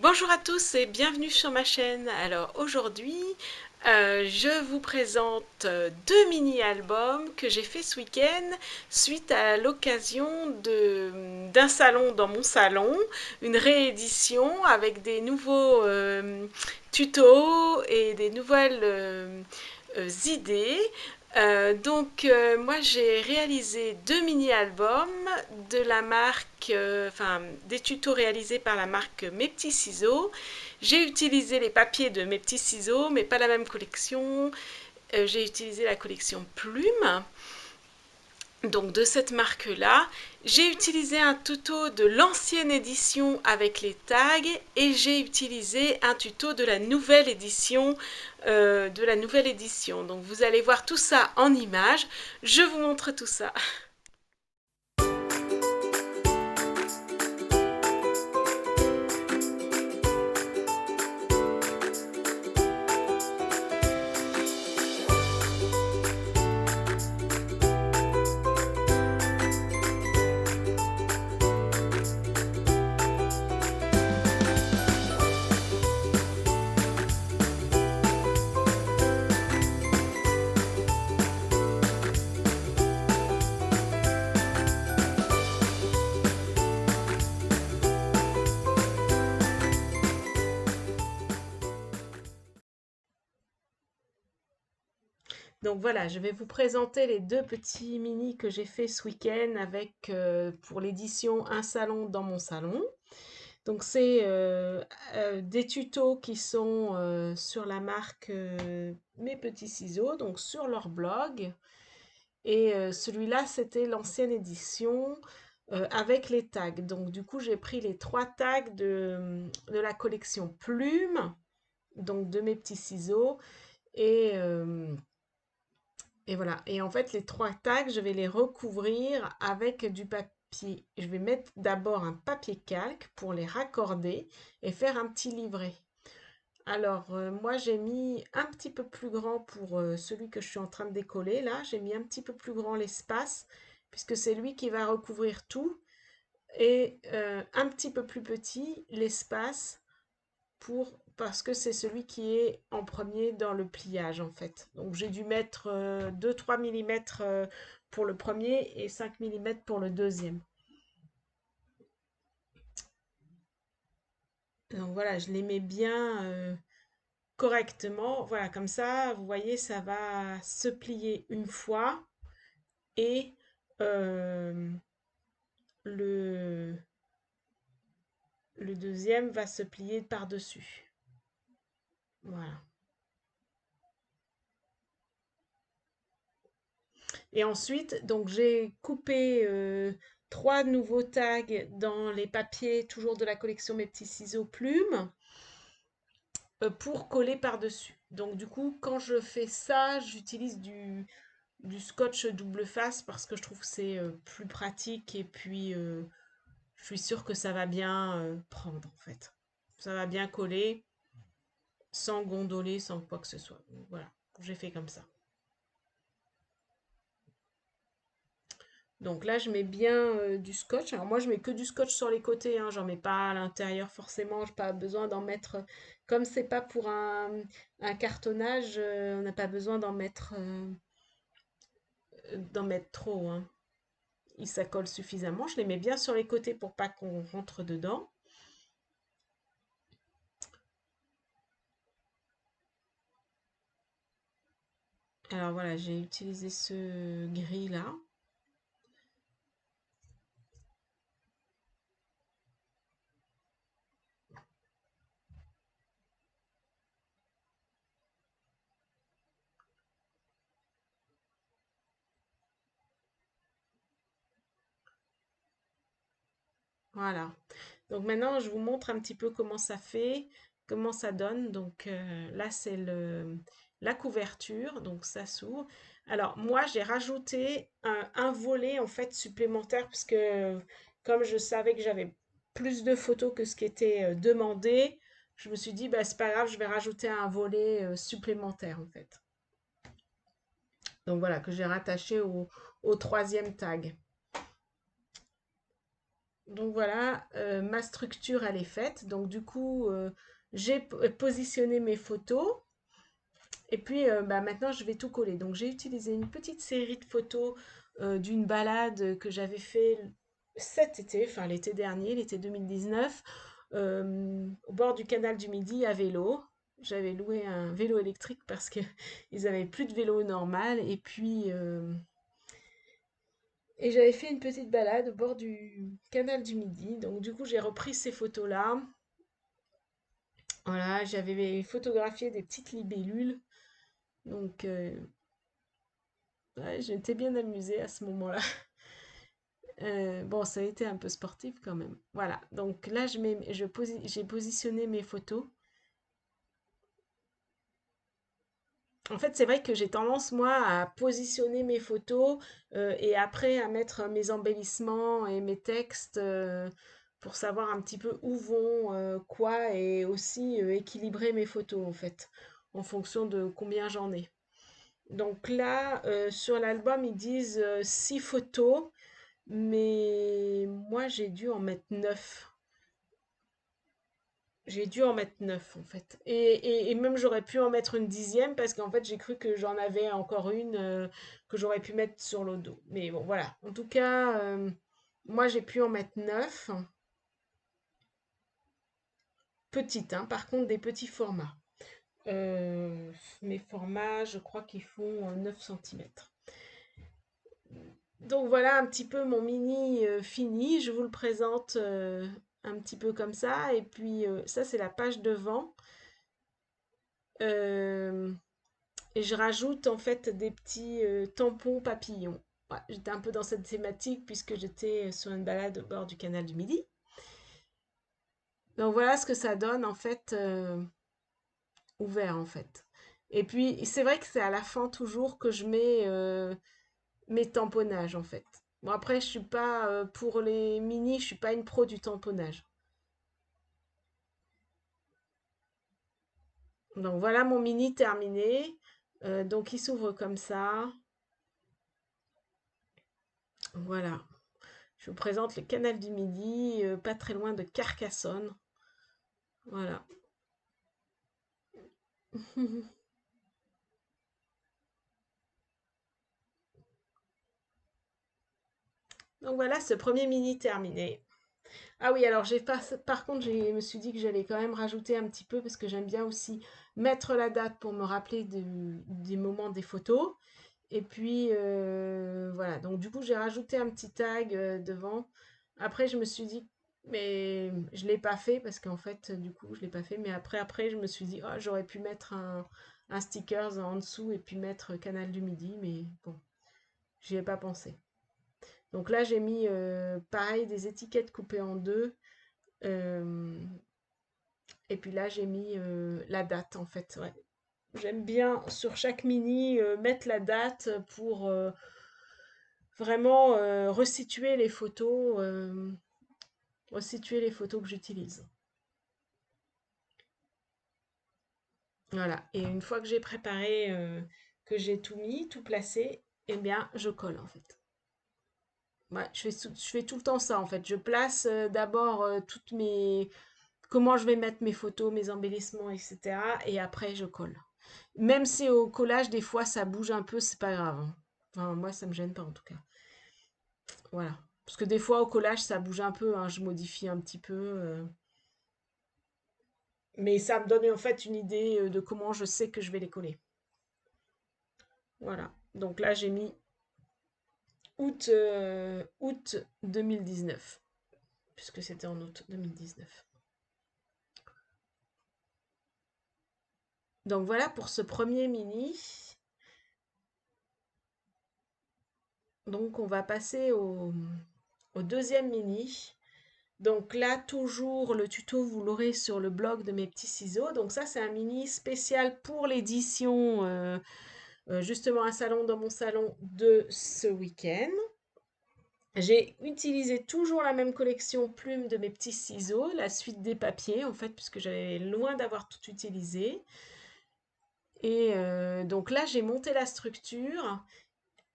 Bonjour à tous et bienvenue sur ma chaîne. Alors aujourd'hui, je vous présente deux mini-albums que j'ai fait ce week-end suite à l'occasion d'un salon dans mon salon, une réédition avec des nouveaux tutos et des nouvelles idées. Moi j'ai réalisé deux mini-albums de la marque, enfin des tutos réalisés par la marque Mes Petits Ciseaux. J'ai utilisé les papiers de Mes Petits Ciseaux, mais pas la même collection. J'ai utilisé la collection Plume, donc de cette marque-là. J'ai utilisé un tuto de l'ancienne édition avec les tags et j'ai utilisé un tuto de la nouvelle édition. Donc vous allez voir tout ça en images. Je vous montre tout ça. Donc voilà, je vais vous présenter les deux petits mini que j'ai fait ce week-end avec pour l'édition Un salon dans mon salon. Donc c'est des tutos qui sont sur la marque Mes Petits Ciseaux, donc sur leur blog. Et celui-là, c'était l'ancienne édition avec les tags. Donc du coup, j'ai pris les trois tags de la collection Plume, donc de Mes Petits Ciseaux. Et, euh, et voilà. Et en fait, les trois tags, je vais les recouvrir avec du papier. Je vais mettre d'abord un papier calque pour les raccorder et faire un petit livret. Alors, moi, j'ai mis un petit peu plus grand pour celui que je suis en train de décoller. Là, j'ai mis un petit peu plus grand l'espace, puisque c'est lui qui va recouvrir tout. Et un petit peu plus petit l'espace parce que c'est celui qui est en premier dans le pliage en fait. Donc j'ai dû mettre 2-3 mm pour le premier et 5 mm pour le deuxième. Donc voilà, je les mets bien correctement. Voilà, comme ça, vous voyez, ça va se plier une fois et euh, le, le deuxième va se plier par-dessus. Voilà. Et ensuite, donc j'ai coupé trois nouveaux tags dans les papiers, toujours de la collection Mes Petits Ciseaux Plumes, pour coller par-dessus. Donc du coup, quand je fais ça, j'utilise du scotch double face parce que je trouve que c'est plus pratique et puis je suis sûre que ça va bien prendre en fait. Ça va bien coller sans gondoler, sans quoi que ce soit. Donc, voilà, j'ai fait comme ça. Donc là, je mets bien du scotch. Alors moi, je mets que du scotch sur les côtés, hein. J'en mets pas à l'intérieur forcément. J'ai pas besoin d'en mettre. Comme c'est pas pour un cartonnage, on n'a pas besoin d'en mettre trop, hein. Ça colle suffisamment. Je les mets bien sur les côtés pour pas qu'on rentre dedans. Alors voilà, j'ai utilisé ce gris là. Voilà. Donc maintenant, je vous montre un petit peu comment ça fait, comment ça donne. Donc là, c'est la couverture, donc ça s'ouvre. Alors moi, j'ai rajouté un volet en fait supplémentaire parce que comme je savais que j'avais plus de photos que ce qui était demandé, je me suis dit, bah, c'est pas grave, je vais rajouter un volet supplémentaire en fait. Donc voilà, que j'ai rattaché au troisième tag. Donc voilà, ma structure, elle est faite. Donc du coup, j'ai positionné mes photos. Et puis bah, maintenant, je vais tout coller. Donc j'ai utilisé une petite série de photos d'une balade que j'avais fait cet été, enfin l'été dernier, l'été 2019, au bord du canal du Midi à vélo. J'avais loué un vélo électrique parce que ils avaient plus de vélo normal. Et puis, et j'avais fait une petite balade au bord du canal du Midi. Donc du coup, j'ai repris ces photos-là. Voilà, j'avais photographié des petites libellules. Donc, ouais, j'étais bien amusée à ce moment-là. Bon, ça a été un peu sportif quand même. Voilà, donc là, j'ai positionné mes photos. En fait, c'est vrai que j'ai tendance, moi, à positionner mes photos et après à mettre mes embellissements et mes textes pour savoir un petit peu où vont quoi et aussi équilibrer mes photos, en fait, en fonction de combien j'en ai. Donc là, sur l'album, ils disent 6 photos, mais moi, j'ai dû en mettre 9. J'ai dû en mettre 9 en fait. Et même j'aurais pu en mettre une dixième parce qu'en fait j'ai cru que j'en avais encore une que j'aurais pu mettre sur le dos. Mais bon voilà. En tout cas, moi j'ai pu en mettre 9 petites, hein, par contre des petits formats. Mes formats, je crois qu'ils font 9 cm. Donc voilà un petit peu mon mini fini. Je vous le présente un petit peu comme ça. Et puis ça c'est la page devant. Euh, Et je rajoute en fait des petits tampons papillons. Ouais, j'étais un peu dans cette thématique puisque j'étais sur une balade au bord du canal du Midi. Donc voilà ce que ça donne en fait ouvert en fait. Et puis c'est vrai que c'est à la fin toujours que je mets mes tamponnages en fait. Bon après je suis pas pour les mini, je suis pas une pro du tamponnage. Donc voilà mon mini terminé. Donc il s'ouvre comme ça. Voilà. Je vous présente le canal du Midi, pas très loin de Carcassonne. Voilà. Donc voilà, ce premier mini terminé. Ah oui, alors par contre, je me suis dit que j'allais quand même rajouter un petit peu parce que j'aime bien aussi mettre la date pour me rappeler des moments des photos. Et puis voilà, donc du coup, j'ai rajouté un petit tag devant. Après, je me suis dit, mais je l'ai pas fait parce qu'en fait, du coup, je l'ai pas fait. Mais après, je me suis dit, oh, j'aurais pu mettre un stickers en dessous et puis mettre Canal du Midi, mais bon, j'y ai pas pensé. Donc là, j'ai mis pareil des étiquettes coupées en deux. euh, et puis là, j'ai mis la date en fait. Ouais. J'aime bien sur chaque mini mettre la date pour vraiment resituer les photos que j'utilise. Voilà. Et une fois que j'ai préparé, que j'ai tout mis, tout placé, eh bien, je colle en fait. Ouais, je fais tout le temps ça en fait. Je place d'abord comment je vais mettre mes photos, mes embellissements, etc. Et après, je colle. Même si au collage, des fois, ça bouge un peu, c'est pas grave, hein. Enfin, moi, ça me gêne pas en tout cas. Voilà. Parce que des fois, au collage, ça bouge un peu, hein, je modifie un petit peu. Mais ça me donne en fait une idée de comment je sais que je vais les coller. Voilà. Donc là, j'ai mis août 2019, puisque c'était en août 2019. Donc voilà pour ce premier mini. Donc on va passer au deuxième mini. Donc là, toujours le tuto, vous l'aurez sur le blog de mes petits ciseaux. Donc ça, c'est un mini spécial pour l'édition, justement, un salon dans mon salon de ce week-end. J'ai utilisé toujours la même collection plume de mes petits ciseaux, la suite des papiers, en fait, puisque j'avais loin d'avoir tout utilisé. Et donc là, j'ai monté la structure.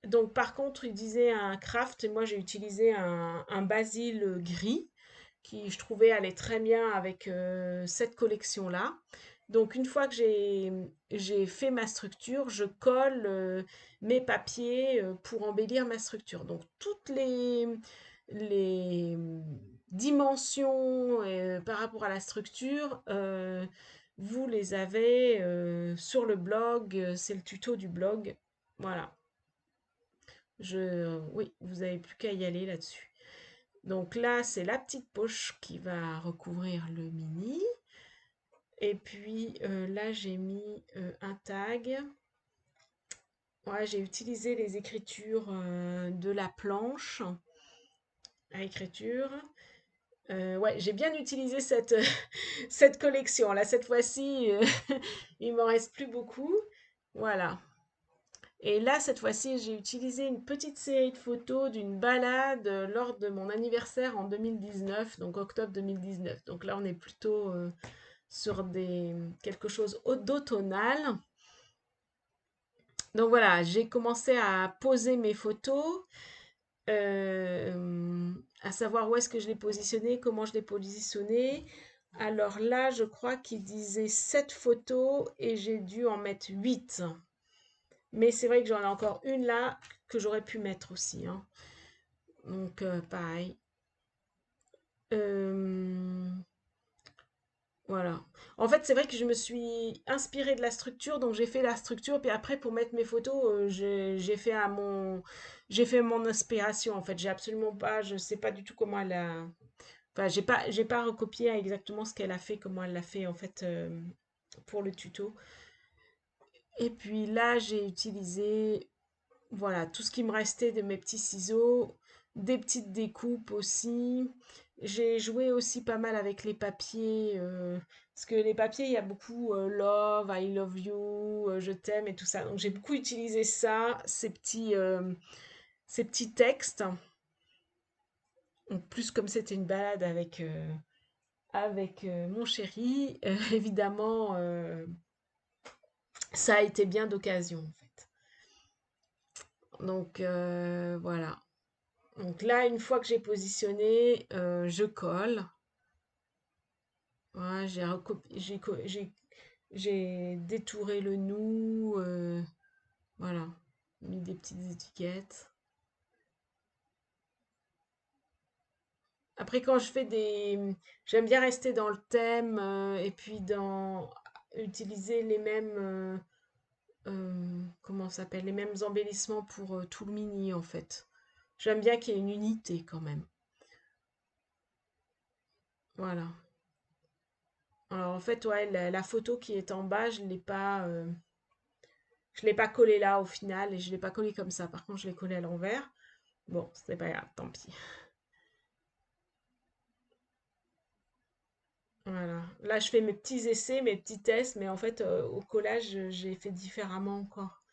Donc par contre, il disait un craft et moi j'ai utilisé un basil gris qui je trouvais allait très bien avec cette collection-là. Donc une fois que j'ai fait ma structure, je colle mes papiers pour embellir ma structure. Donc toutes les dimensions par rapport à la structure, vous les avez sur le blog, c'est le tuto du blog. Voilà. Oui, vous avez plus qu'à y aller là-dessus. Donc là, c'est la petite poche qui va recouvrir le mini. Et puis là, j'ai mis un tag. Ouais, j'ai utilisé les écritures de la planche à écriture. Ouais, j'ai bien utilisé cette, cette collection. Là, cette fois-ci, il m'en reste plus beaucoup. Voilà. Et là, cette fois-ci, j'ai utilisé une petite série de photos d'une balade lors de mon anniversaire en 2019, donc octobre 2019. Donc là, on est plutôt sur quelque chose d'automnal. Donc voilà, j'ai commencé à poser mes photos, à savoir où est-ce que je les positionnais, comment je les positionnais. Alors là, je crois qu'il disait 7 photos et j'ai dû en mettre 8. Mais c'est vrai que j'en ai encore une là que j'aurais pu mettre aussi, hein. Donc, pareil. Euh, voilà. En fait, c'est vrai que je me suis inspirée de la structure, donc j'ai fait la structure, puis après, pour mettre mes photos, j'ai fait mon inspiration. En fait, j'ai absolument pas, je sais pas du tout comment elle a, enfin, j'ai pas recopié exactement ce qu'elle a fait, comment elle l'a fait, en fait, pour le tuto. Et puis là, j'ai utilisé voilà, tout ce qui me restait de mes petits ciseaux, des petites découpes aussi. J'ai joué aussi pas mal avec les papiers, parce que les papiers, il y a beaucoup love, I love you, je t'aime et tout ça. Donc j'ai beaucoup utilisé ça, ces petits textes. En plus, comme c'était une balade avec mon chéri, évidemment, ça a été bien d'occasion en fait. Donc voilà. Donc là, une fois que j'ai positionné, je colle. Voilà, j'ai détouré le nou, voilà, mis des petites étiquettes. Après, quand je fais j'aime bien rester dans le thème et puis utiliser les mêmes, comment ça s'appelle, les mêmes embellissements pour tout le mini en fait. J'aime bien qu'il y ait une unité quand même. Voilà. Alors en fait, ouais, la photo qui est en bas, je l'ai pas collé là au final et je l'ai pas collé comme ça. Par contre, je l'ai collé à l'envers. Bon, c'est pas grave, tant pis. Voilà. Là, je fais mes petits essais, mes petits tests, mais en fait, au collage, j'ai fait différemment encore.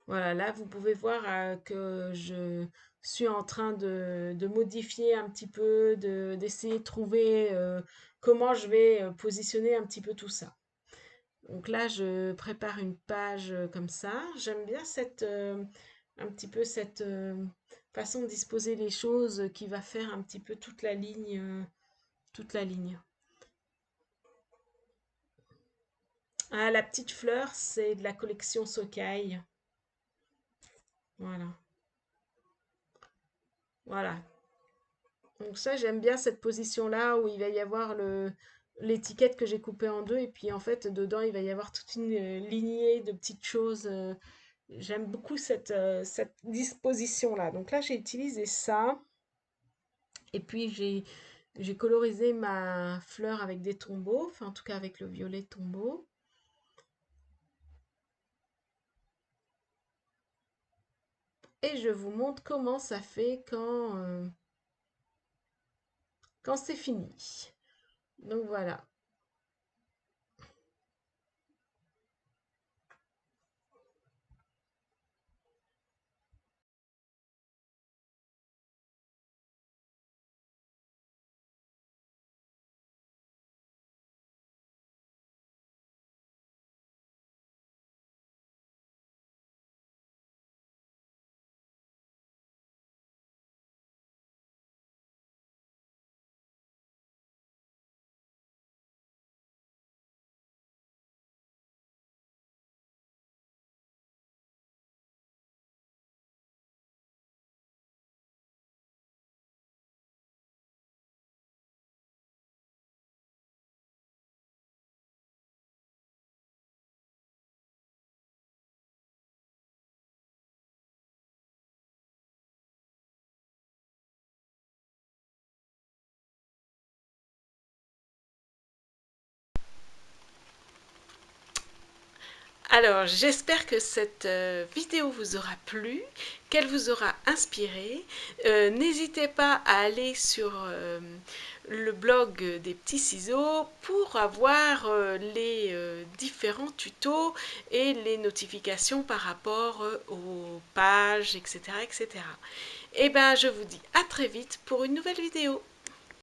Voilà, là, vous pouvez voir que je suis en train de modifier un petit peu, d'essayer de trouver comment je vais positionner un petit peu tout ça. Donc là, je prépare une page comme ça. J'aime bien un petit peu cette façon de disposer les choses qui va faire un petit peu toute la ligne, toute la ligne. Ah, la petite fleur, c'est de la collection Sokai. Voilà, voilà. Donc ça, j'aime bien cette position-là où il va y avoir l'étiquette que j'ai coupée en deux et puis en fait, dedans, il va y avoir toute une lignée de petites choses. J'aime beaucoup cette disposition-là. Donc là, j'ai utilisé ça. Et puis, j'ai colorisé ma fleur avec des tombeaux, enfin, en tout cas avec le violet tombeau. Et je vous montre comment ça fait quand c'est fini. Donc voilà. Alors, j'espère que cette vidéo vous aura plu, qu'elle vous aura inspiré. N'hésitez pas à aller sur le blog des petits ciseaux pour avoir les différents tutos et les notifications par rapport aux pages, etc., etc. Et bien, je vous dis à très vite pour une nouvelle vidéo.